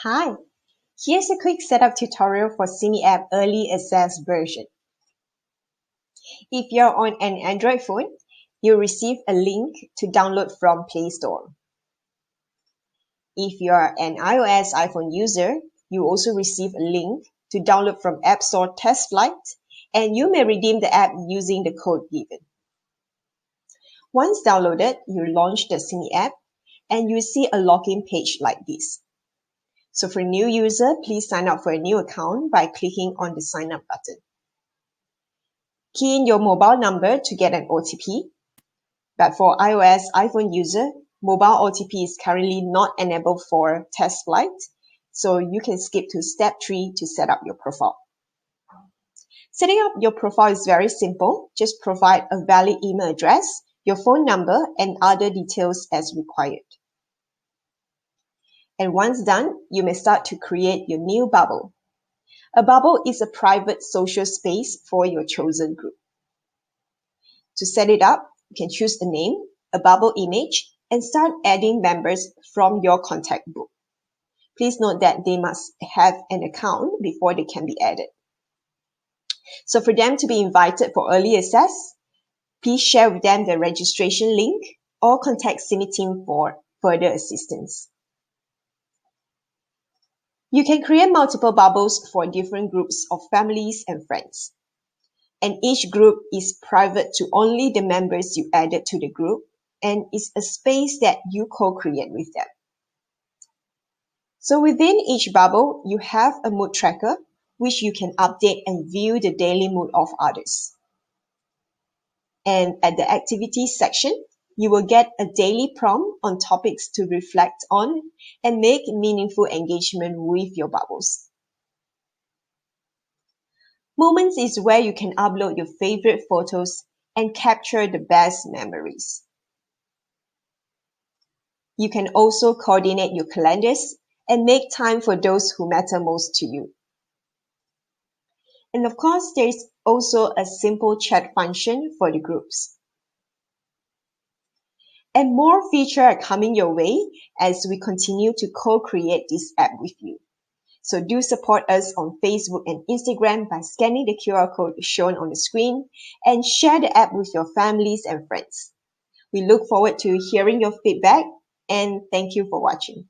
Hi, here's a quick setup tutorial for Simi app early access version. If you're on an Android phone, you'll receive a link to download from Play Store. If you're an iOS iPhone user, you also receive a link to download from App Store Test Flight, and you may redeem the app using the code given. Once downloaded, you launch the Simi app, and you'll see a login page like this. So for new user, please sign up for a new account by clicking on the sign up button. Key in your mobile number to get an OTP. But for iOS iPhone user, mobile OTP is currently not enabled for test flight, so you can skip to step 3 to set up your profile. Setting up your profile is very simple. Just provide a valid email address, your phone number, and other details as required. And once done, you may start to create your new bubble. A bubble is a private social space for your chosen group. To set it up, you can choose a name, a bubble image, and start adding members from your contact book. Please note that they must have an account before they can be added. So for them to be invited for early access, please share with them the registration link or contact Simi team for further assistance. You can create multiple bubbles for different groups of families and friends. And each group is private to only the members you added to the group and is a space that you co-create with them. So within each bubble, you have a mood tracker, which you can update and view the daily mood of others. And at the activities section, you will get a daily prompt on topics to reflect on and make meaningful engagement with your bubbles. Moments is where you can upload your favorite photos and capture the best memories. You can also coordinate your calendars and make time for those who matter most to you. And of course, there is also a simple chat function for the groups. And more features are coming your way as we continue to co-create this app with you. So do support us on Facebook and Instagram by scanning the QR code shown on the screen and share the app with your families and friends. We look forward to hearing your feedback and thank you for watching.